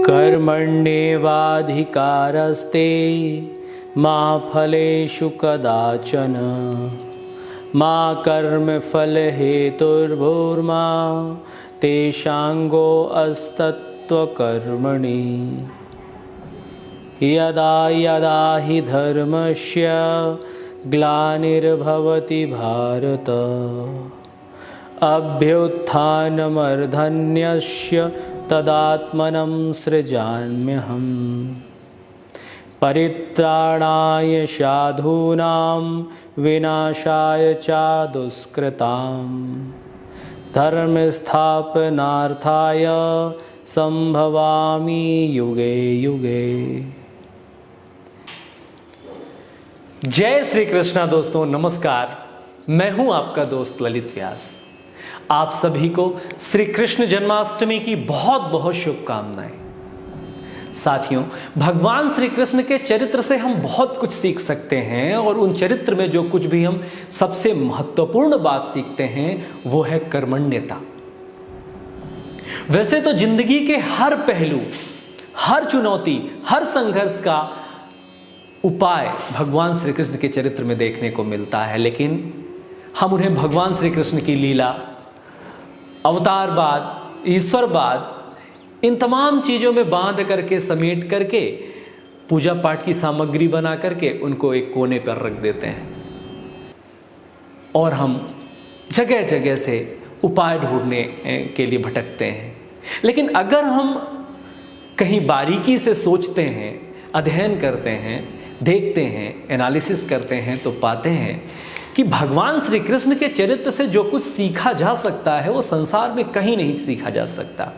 कर्मण्येवाधिकारस्ते मा फलेषु कदाचन मा कर्मफलहेतुर्भूर्मा तेषांगो अस्त्वकर्मणि। यदा यदा हि धर्मस्य ग्लानिर्भवति भारत अभ्युत्थानमर्धन्यस्य तदात्मनं सृजाम्यहम्। परित्राणाय साधूनां विनाशाय च दुष्कृतां धर्म स्थापनार्थाय संभवामि युगे युगे। जय श्री कृष्णा दोस्तों, नमस्कार। मैं हूं आपका दोस्त ललित व्यास। आप सभी को श्री कृष्ण जन्माष्टमी की बहुत बहुत शुभकामनाएं। साथियों, भगवान श्री कृष्ण के चरित्र से हम बहुत कुछ सीख सकते हैं और उन चरित्र में जो कुछ भी हम सबसे महत्वपूर्ण बात सीखते हैं वो है कर्मण्यता। वैसे तो जिंदगी के हर पहलू, हर चुनौती, हर संघर्ष का उपाय भगवान श्री कृष्ण के चरित्र में देखने को मिलता है, लेकिन हम उन्हें भगवान श्री कृष्ण की लीला, अवतारवाद, ईश्वरवाद, इन तमाम चीज़ों में बांध करके, समेट करके, पूजा पाठ की सामग्री बना करके उनको एक कोने पर रख देते हैं और हम जगह जगह से उपाय ढूंढने के लिए भटकते हैं। लेकिन अगर हम कहीं बारीकी से सोचते हैं, अध्ययन करते हैं, देखते हैं, एनालिसिस करते हैं, तो पाते हैं कि भगवान श्री कृष्ण के चरित्र से जो कुछ सीखा जा सकता है वो संसार में कहीं नहीं सीखा जा सकता।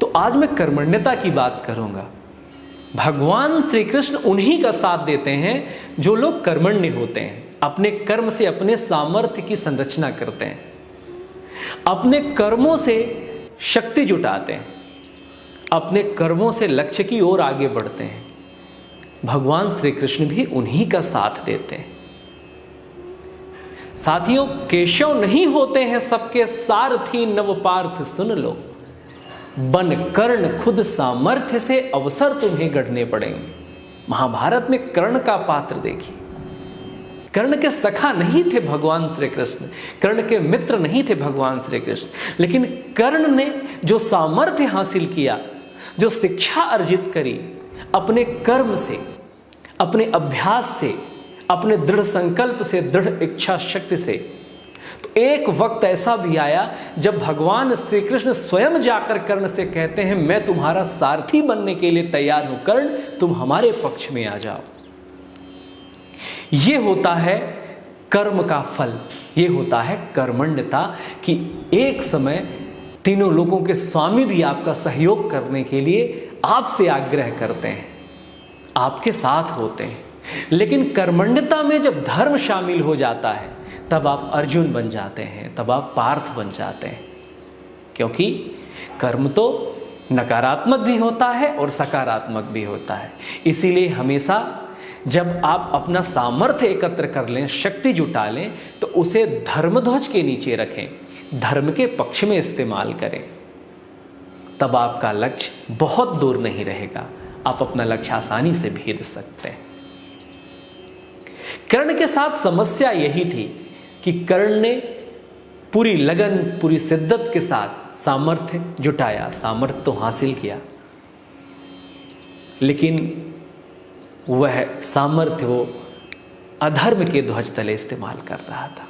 तो आज मैं कर्मण्यता की बात करूंगा। भगवान श्री कृष्ण उन्हीं का साथ देते हैं जो लोग कर्मण्य होते हैं, अपने कर्म से अपने सामर्थ्य की संरचना करते हैं, अपने कर्मों से शक्ति जुटाते हैं, अपने कर्मों से लक्ष्य की ओर आगे बढ़ते हैं। भगवान श्री कृष्ण भी उन्हीं का साथ देते हैं। साथियों, केशव नहीं होते हैं सबके सारथी, नवपार्थ सुन लो। बन कर्ण खुद सामर्थ्य से अवसर तुम्हें गढ़ने पड़ेंगे। महाभारत में कर्ण का पात्र देखिए। कर्ण के सखा नहीं थे भगवान श्री कृष्ण, कर्ण के मित्र नहीं थे भगवान श्री कृष्ण, लेकिन कर्ण ने जो सामर्थ्य हासिल किया, जो शिक्षा अर्जित करी अपने कर्म से, अपने अभ्यास से, अपने दृढ़ संकल्प से, दृढ़ इच्छा शक्ति से, तो एक वक्त ऐसा भी आया जब भगवान श्री कृष्ण स्वयं जाकर कर्ण से कहते हैं, मैं तुम्हारा सारथी बनने के लिए तैयार हूं कर्ण, तुम हमारे पक्ष में आ जाओ। यह होता है कर्म का फल, यह होता है कर्मण्यता कि एक समय तीनों लोगों के स्वामी भी आपका सहयोग करने के लिए आपसे आग्रह करते हैं, आपके साथ होते हैं। लेकिन कर्मण्यता में जब धर्म शामिल हो जाता है तब आप अर्जुन बन जाते हैं, तब आप पार्थ बन जाते हैं। क्योंकि कर्म तो नकारात्मक भी होता है और सकारात्मक भी होता है। इसीलिए हमेशा जब आप अपना सामर्थ्य एकत्र कर लें, शक्ति जुटा लें, तो उसे धर्मध्वज के नीचे रखें, धर्म के पक्ष में इस्तेमाल करें। तब आपका लक्ष्य बहुत दूर नहीं रहेगा, आप अपना लक्ष्य आसानी से भेद सकते हैं। कर्ण के साथ समस्या यही थी कि कर्ण ने पूरी लगन, पूरी शिद्दत के साथ सामर्थ्य जुटाया, सामर्थ्य तो हासिल किया, लेकिन वह सामर्थ्य वो अधर्म के ध्वज तले इस्तेमाल कर रहा था।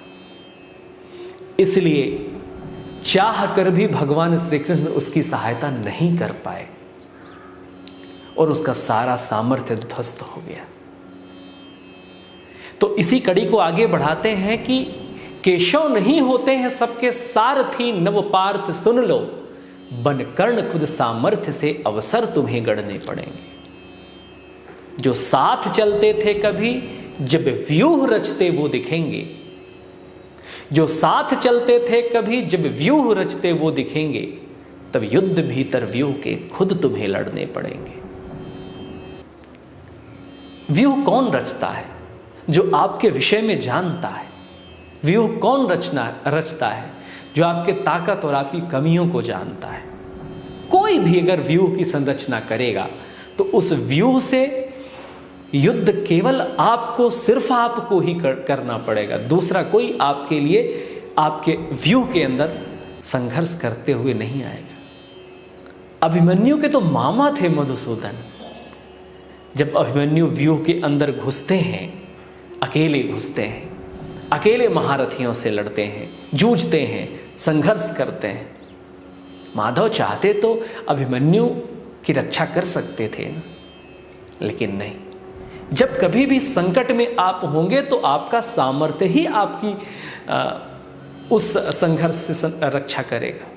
इसलिए चाह कर भी भगवान श्री कृष्ण उसकी सहायता नहीं कर पाए और उसका सारा सामर्थ्य ध्वस्त हो गया। तो इसी कड़ी को आगे बढ़ाते हैं कि केशव नहीं होते हैं सबके सारथी, नवपार्थ सुन लो। बन कर्ण खुद सामर्थ्य से अवसर तुम्हें गढ़ने पड़ेंगे। जो साथ चलते थे कभी, जब व्यूह रचते वो दिखेंगे। जो साथ चलते थे कभी, जब व्यूह रचते वो दिखेंगे। तब युद्ध भीतर व्यूह के खुद तुम्हें लड़ने पड़ेंगे। व्यूह कौन रचता है? जो आपके विषय में जानता है। व्यूह कौन रचता है? जो आपके ताकत और आपकी कमियों को जानता है। कोई भी अगर व्यूह की संरचना करेगा तो उस व्यूह से युद्ध केवल आपको, सिर्फ आपको ही करना पड़ेगा। दूसरा कोई आपके लिए आपके व्यूह के अंदर संघर्ष करते हुए नहीं आएगा। अभिमन्यु के तो मामा थे मधुसूदन। जब अभिमन्यु व्यूह के अंदर घुसते हैं, अकेले घुसते हैं, अकेले महारथियों से लड़ते हैं, जूझते हैं, संघर्ष करते हैं। माधव चाहते तो अभिमन्यु की रक्षा कर सकते थे ना, लेकिन नहीं। जब कभी भी संकट में आप होंगे तो आपका सामर्थ्य ही आपकी उस संघर्ष से रक्षा करेगा।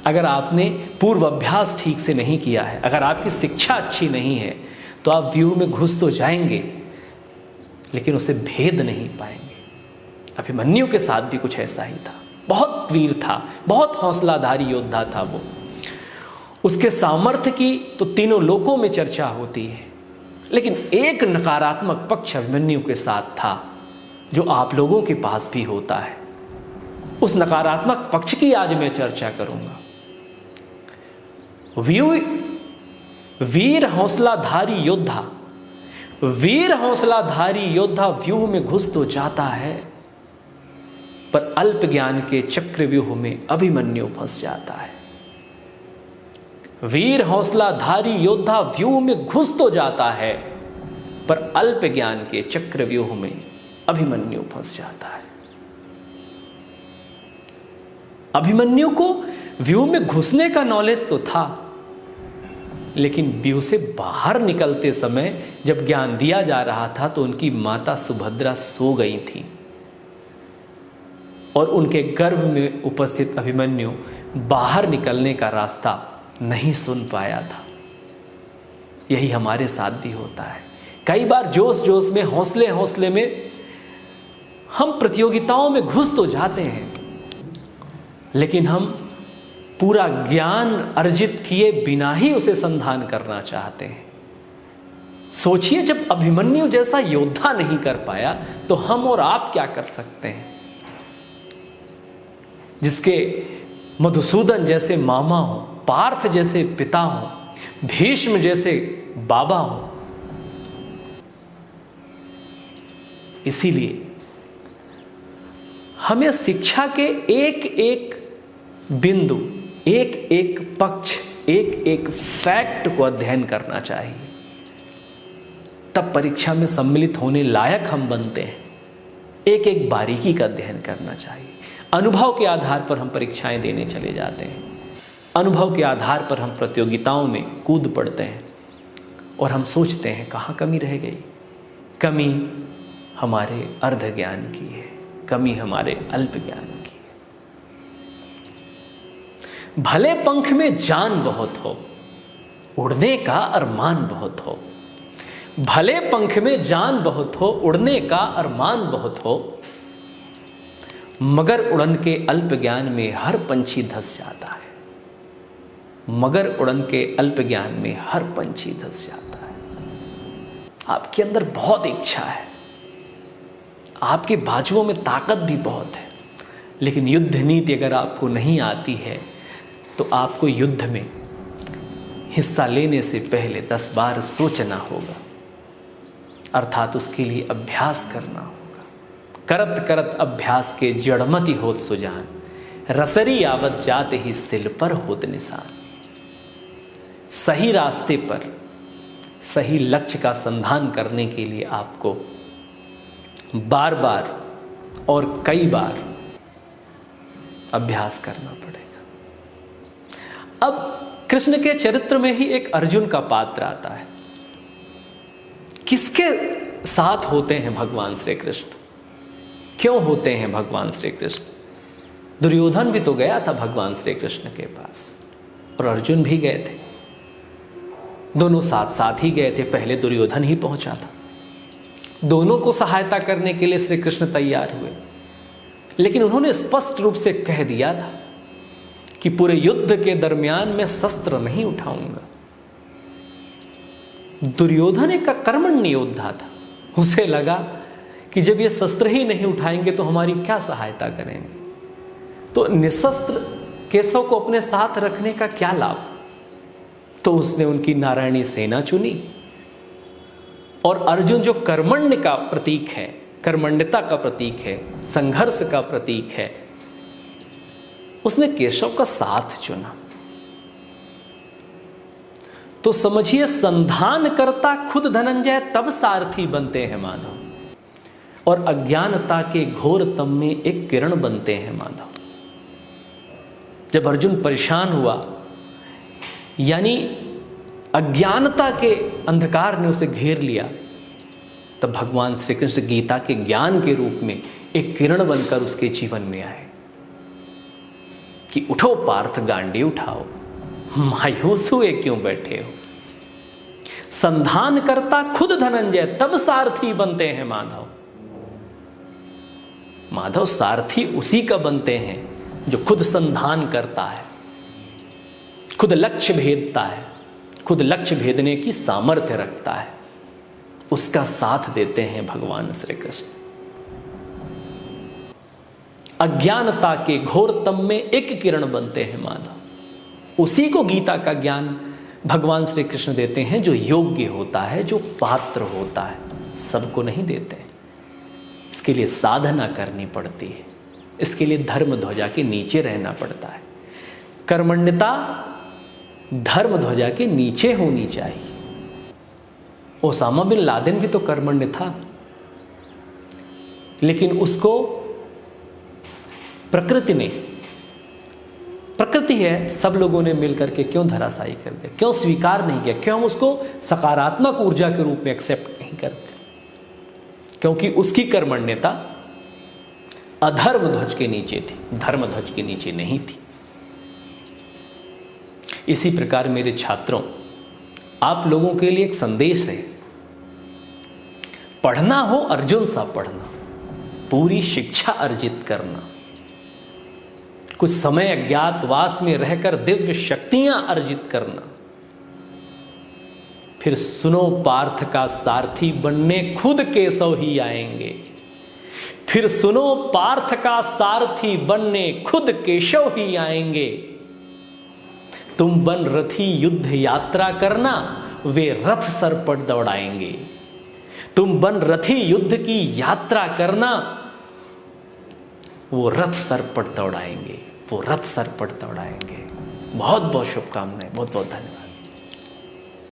अगर आपने पूर्व अभ्यास ठीक से नहीं किया है, अगर आपकी शिक्षा अच्छी नहीं है, तो आप व्यूह में घुस तो जाएंगे लेकिन उसे भेद नहीं पाएंगे। अभिमन्यु के साथ भी कुछ ऐसा ही था। बहुत वीर था, बहुत हौसलाधारी योद्धा था वो। उसके सामर्थ्य की तो तीनों लोकों में चर्चा होती है, लेकिन एक नकारात्मक पक्ष अभिमन्यु के साथ था जो आप लोगों के पास भी होता है। उस नकारात्मक पक्ष की आज मैं चर्चा करूंगा। वीर हौसलाधारी योद्धा, वीर हौसलाधारी योद्धा व्यूह में घुस तो जाता है, पर अल्प ज्ञान के चक्रव्यूह में अभिमन्यु फंस जाता है। वीर हौसलाधारी योद्धा व्यूह में घुस तो जाता है, पर अल्प ज्ञान के चक्रव्यूह में अभिमन्यु फंस जाता है। अभिमन्यु को व्यूह में घुसने का नॉलेज तो था, लेकिन व्यूह से बाहर निकलते समय जब ज्ञान दिया जा रहा था तो उनकी माता सुभद्रा सो गई थी और उनके गर्भ में उपस्थित अभिमन्यु बाहर निकलने का रास्ता नहीं सुन पाया था। यही हमारे साथ भी होता है। कई बार जोश जोश में, हौसले हौसले में हम प्रतियोगिताओं में घुस तो जाते हैं, लेकिन हम पूरा ज्ञान अर्जित किए बिना ही उसे संधान करना चाहते हैं। सोचिए, जब अभिमन्यु जैसा योद्धा नहीं कर पाया तो हम और आप क्या कर सकते हैं? जिसके मधुसूदन जैसे मामा हो, पार्थ जैसे पिता हो, भीष्म जैसे बाबा हो। इसीलिए हमें शिक्षा के एक एक बिंदु, एक एक पक्ष, एक एक फैक्ट को अध्ययन करना चाहिए। तब परीक्षा में सम्मिलित होने लायक हम बनते हैं। एक एक बारीकी का अध्ययन करना चाहिए। अनुभव के आधार पर हम परीक्षाएं देने चले जाते हैं। अनुभव के आधार पर हम प्रतियोगिताओं में कूद पड़ते हैं और हम सोचते हैं कहाँ कमी रह गई। कमी हमारे अर्ध ज्ञान की है, कमी हमारे अल्प ज्ञान की है। भले पंख में जान बहुत हो, उड़ने का अरमान बहुत हो। भले पंख में जान बहुत हो, उड़ने का अरमान बहुत हो, मगर उड़न के अल्प ज्ञान में हर पंछी धंस जाता है। मगर उड़न के अल्प ज्ञान में हर पंछी धंस जाता है। आपके अंदर बहुत इच्छा है, आपके बाजुओं में ताकत भी बहुत है, लेकिन युद्ध नीति अगर आपको नहीं आती है तो आपको युद्ध में हिस्सा लेने से पहले 10 बार सोचना होगा, अर्थात उसके लिए अभ्यास करना होगा। करत करत अभ्यास के जड़मति होत सुजान, रसरी आवत जाते ही सिल पर होत निशान। सही रास्ते पर सही लक्ष्य का संधान करने के लिए आपको बार बार और कई बार अभ्यास करना पड़ेगा। अब कृष्ण के चरित्र में ही एक अर्जुन का पात्र आता है। किसके साथ होते हैं भगवान श्री कृष्ण? क्यों होते हैं भगवान श्री कृष्ण? दुर्योधन भी तो गया था भगवान श्री कृष्ण के पास और अर्जुन भी गए थे। दोनों साथ साथ ही गए थे। पहले दुर्योधन ही पहुंचा था। दोनों को सहायता करने के लिए श्री कृष्ण तैयार हुए, लेकिन उन्होंने स्पष्ट रूप से कह दिया था कि पूरे युद्ध के दरमियान मैं शस्त्र नहीं उठाऊंगा। दुर्योधन एक कर्मण्य योद्धा था। उसे लगा कि जब ये शस्त्र ही नहीं उठाएंगे तो हमारी क्या सहायता करेंगे, तो निशस्त्र केशव को अपने साथ रखने का क्या लाभ? तो उसने उनकी नारायणी सेना चुनी। और अर्जुन जो कर्मण्य का प्रतीक है, कर्मण्यता का प्रतीक है, संघर्ष का प्रतीक है, उसने केशव का साथ चुना। तो समझिए, संधान करता खुद धनंजय तब सारथी बनते हैं माधव, और अज्ञानता के घोर तम में एक किरण बनते हैं माधव। जब अर्जुन परेशान हुआ, यानी अज्ञानता के अंधकार ने उसे घेर लिया, तब भगवान श्री कृष्ण गीता के ज्ञान के रूप में एक किरण बनकर उसके जीवन में आए कि उठो पार्थ, गांडी उठाओ, मायूस हुए क्यों बैठे हो। संधान करता खुद धनंजय तब सारथी बनते हैं माधव। माधव सारथी उसी का बनते हैं जो खुद संधान करता है, खुद लक्ष्य भेदता है, खुद लक्ष्य भेदने की सामर्थ्य रखता है। उसका साथ देते हैं भगवान श्री कृष्ण। अज्ञानता के घोर तम में एक किरण बनते हैं माधव। उसी को गीता का ज्ञान भगवान श्री कृष्ण देते हैं, जो योग्य होता है, जो पात्र होता है। सबको नहीं देते, इसके लिए साधना करनी पड़ती है, इसके लिए धर्म ध्वजा के नीचे रहना पड़ता है। कर्मण्यता धर्म ध्वजा के नीचे होनी चाहिए। ओसामा बिन लादेन भी तो कर्मण्य था, लेकिन उसको प्रकृति है, सब लोगों ने मिलकर के क्यों धराशायी कर दिया, क्यों स्वीकार नहीं किया, क्यों हम उसको सकारात्मक ऊर्जा के रूप में एक्सेप्ट नहीं करते? क्योंकि उसकी कर्मण्यता अधर्म ध्वज के नीचे थी, धर्म ध्वज के नीचे नहीं थी। इसी प्रकार मेरे छात्रों, आप लोगों के लिए एक संदेश है। पढ़ना हो अर्जुन सा पढ़ना, पूरी शिक्षा अर्जित करना, कुछ समय अज्ञातवास में रहकर दिव्य शक्तियां अर्जित करना, फिर सुनो पार्थ का सारथी बनने खुद केशव ही आएंगे। फिर सुनो पार्थ का सारथी बनने खुद केशव ही आएंगे। तुम बन रथी युद्ध यात्रा करना, वे रथ सर पर दौड़ाएंगे। तुम बन रथी युद्ध की यात्रा करना, वो रथ सर पर दौड़ाएंगे, वो रथ सर पर दौड़ाएंगे। बहुत बहुत शुभकामनाएं, बहुत बहुत धन्यवाद।